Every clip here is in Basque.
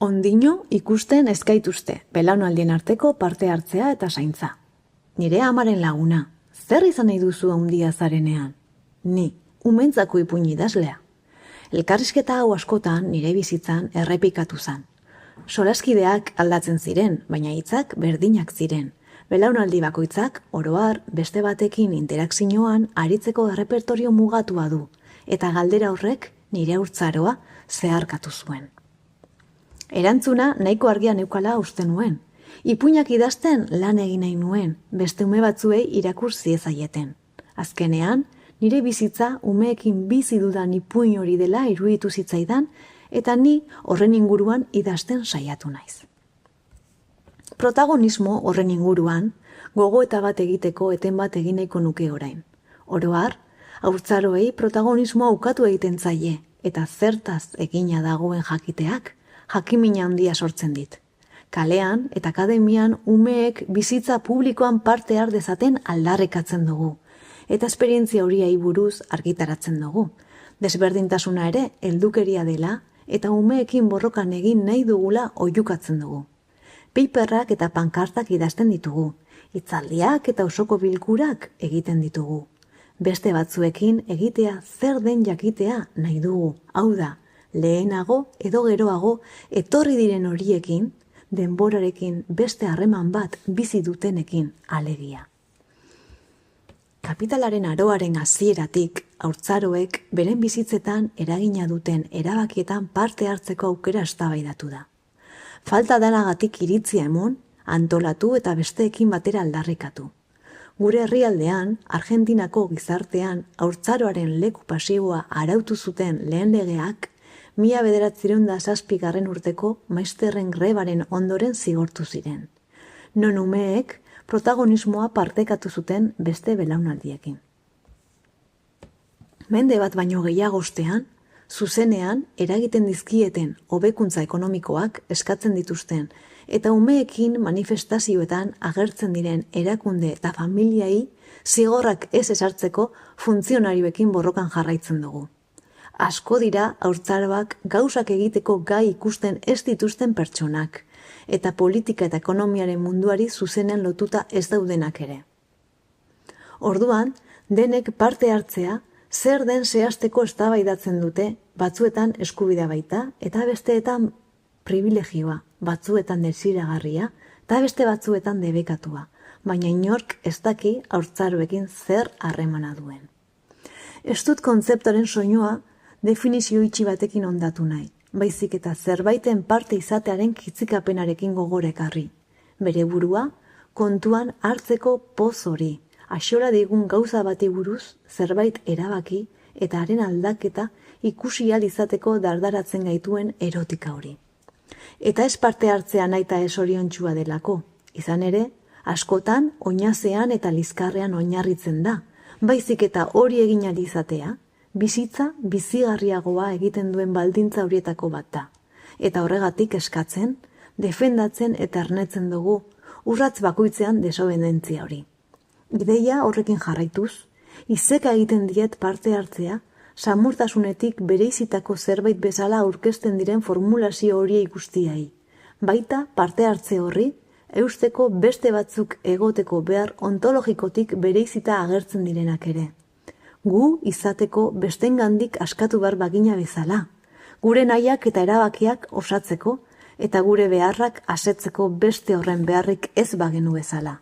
Ondino ikusten ezkaituzte, belaunaldien arteko parte hartzea eta zaintza. Nire amaren laguna, zer izan nahi duzu handia zarenean? Ni, umentzako ipuin idazlea. Elkarrizketa hau askotan nire bizitzan errepikatu zan. Solaskideak aldatzen ziren, baina hitzak berdinak ziren. Belaunaldi bakoitzak, oroar, beste batekin interakzioan aritzeko errepertorio mugatua du, eta galdera horrek nire haurtzaroa zeharkatu zuen. Erantzuna nahiko argia neukala uste nuen. Ipuinak idazten lan egin nahi nuen, beste ume batzuei irakur ziezaieten. Azkenean, nire bizitza umeekin bizi dudan ipuin hori dela iruditu zitzaidan, eta ni horren inguruan idazten saiatu naiz. Protagonismo horren inguruan, gogoeta bat egiteko eten bat egin nahiko nuke orain. Oro har, haurtzaroei protagonismoa ukatu egiten zaie, eta zertaz egina dagoen jakiteak, jakimina handia sortzen dit. Kalean eta akademian umeek bizitza publikoan parte har dezaten aldarrikatzen dugu, eta esperientzia horiei buruz argitaratzen dugu. Desberdintasuna ere heldukeria dela, eta umeekin borrokan egin nahi dugula oihukatzen dugu. Paperrak eta pankartak idazten ditugu, hitzaldiak eta osoko bilkurak egiten ditugu. Beste batzuekin egitea zer den jakitea nahi dugu, hau da, lehenago edo geroago etorri diren horiekin, denborarekin beste harreman bat bizi dutenekin alegia. Kapitalaren aroaren hasieratik, haurtzaroek beren bizitzetan eragina duten erabakietan parte hartzeko aukera eztabaidatu da. Falta danagatik iritzia emon, antolatu eta besteekin batera aldarrikatu. Gure herrialdean, Argentinako gizartean, haurtzaroaren leku pasiboa arautu zuten lehen legeak, 1907 urteko maizterren grebaren ondoren zigortu ziren. Non umeek protagonismoa partekatu zuten beste belaunaldiekin. Mende bat baino gehiago ostean, zuzenean eragiten dizkieten hobekuntza ekonomikoak eskatzen dituzten eta umeekin manifestazioetan agertzen diren erakunde eta familiai zigorrak ez esartzeko funtzionarioekin borrokan jarraitzen dugu. Asko dira haurtzaroak gauzak egiteko gai ikusten ez dituzten pertsonak, eta politika eta ekonomiaren munduari zuzenean lotuta ez daudenak ere. Orduan, denek parte hartzea, zer den zehazteko eztabaidatzen dute, batzuetan eskubidea baita, eta besteetan privilegioa, batzuetan desiragarria, eta beste batzuetan debekatua, baina inork ez daki haurtzaroekin zer harremana duen. Ez dut kontzeptoren soinua definizio itxi batekin ondatu nahi, baizik eta zerbaiten parte izatearen kitzikapenarekin gogorekarri. Bere burua, kontuan hartzeko poz hori, axola digun gauza bati buruz zerbait erabaki eta haren aldaketa ikusi ahal izateko dardaratzen gaituen erotika hori. Eta ez parte hartzea naita ez oriontsua delako, izan ere, askotan oinazean eta lizkarrean oinarritzen da, baizik eta hori egin ahal izatea, bizitza bizigarriagoa egiten duen baldintza horietako bat da. Eta horregatik eskatzen, defendatzen eta ernetzen dugu, urratz bakoitzean desobendentzia hori. Ideia horrekin jarraituz, izeka egiten diet parte hartzea, samurtasunetik bereizitako zerbait bezala aurkezten diren formulazio horiei guztiai. Baita parte hartze horri, eusteko beste batzuk egoteko behar ontologikotik bereizita agertzen direnak ere. Gu izateko bestengandik askatu behar bagina bezala, gure nahiak eta erabakiak osatzeko eta gure beharrak asetzeko beste horren beharrik ez bagenu bezala.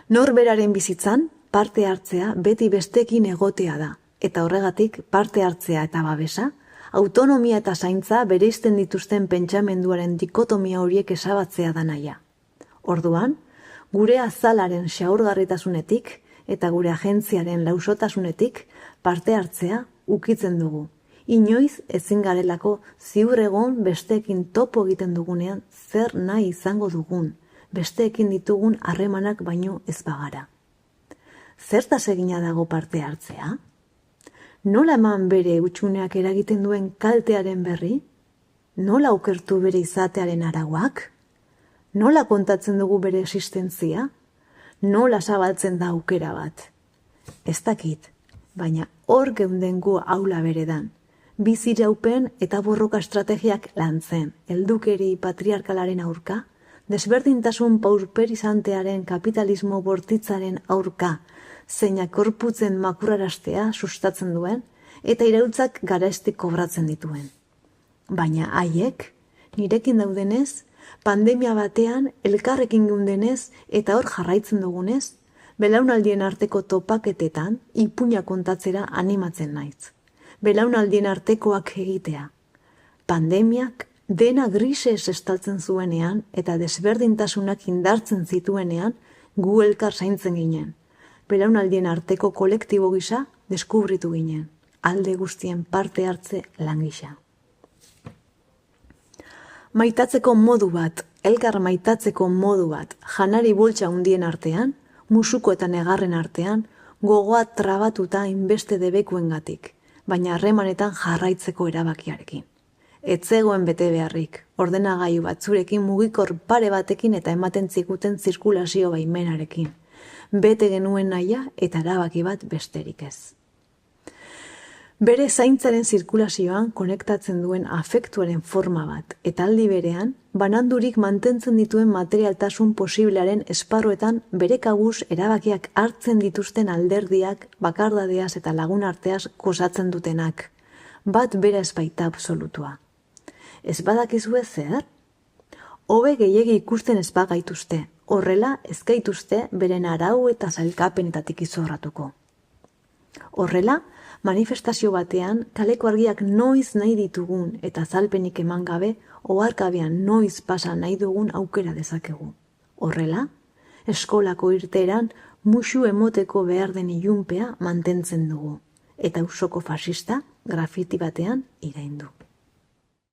Norberaren bizitzan parte hartzea beti bestekin egotea da, eta horregatik parte hartzea eta babesa, autonomia eta zaintza bereizten dituzten pentsamenduaren dikotomia horiek ezabatzea da nahia. Orduan, gure azalaren xaurgarritasunetik eta gure agentziaren lausotasunetik parte hartzea ukitzen dugu. Inoiz ezin garelako ziur egon besteekin topo egiten dugunean zer nahi izango dugun, besteekin ditugun harremanak baino ez bagara. Zertaz egina dago parte hartzea? Nola eman bere hutsuneak eragiten duen kaltearen berri? Nola okertu bere izatearen arauak? Nola kontatzen dugu bere existentzia? Nola zabaltzen da aukera bat? Ez dakit, baina hor geunden gu aula beredan. biziraupen eta borroka estrategiak lantzen, heldukeri patriarkalaren aurka, desberdintasun paurperizantearen kapitalismo bortitzaren aurka, zeinak korputzen makurrarastea sustatzen duen, eta iraultzak garaestik kobratzen dituen. Baina haiek, nirekin daudenez, pandemia batean elkarrekin geundenez eta hor jarraitzen dugunez, belaunaldien arteko topaketetan ipuina kontatzera animatzen naiz. Belaunaldien artekoak egitea. Pandemiak dena grisez estaltzen zuenean eta desberdintasunak indartzen zituenean gu elkar zaintzen ginen. Belaunaldien arteko kolektibo gisa deskubritu ginen. Alde guztien parte hartze lan gisa. Maitatzeko modu bat, elkar maitatzeko modu bat, janari boltsa hundien artean, musuko eta negarren artean, gogoa trabatuta inbeste debekuengatik, baina harremanetan jarraitzeko erabakiarekin. Ez zegoen bete beharrik, ordenagailu batzurekin mugikor pare batekin eta ematen ziguten zirkulazio baimenarekin. Bete genuen nahia eta erabaki bat besterik ez. Bere zaintzaren zirkulazioan konektatzen duen afektuaren forma bat, eta aldi berean, banandurik mantentzen dituen materialtasun posiblearen esparruetan bere kabuz erabakiak hartzen dituzten alderdiak, bakardadeaz eta lagun arteaz gozatzen dutenak. Bat bera ez baita absolutua. Ez badakizue zer? Hobe gehiegi ikusten ez bagaituzte, horrela ez gaituzte beren arau eta zailkapenetatik izorratuko. Horrela, manifestazio batean, kaleko argiak noiz nahi ditugun eta azalpenik eman gabe, oharkabean noiz pasa nahi dugun aukera dezakegu. Horrela, eskolako irteeran musu emoteko behar den ilunpea mantentzen dugu, eta auzoko fasista grafiti batean iraindu.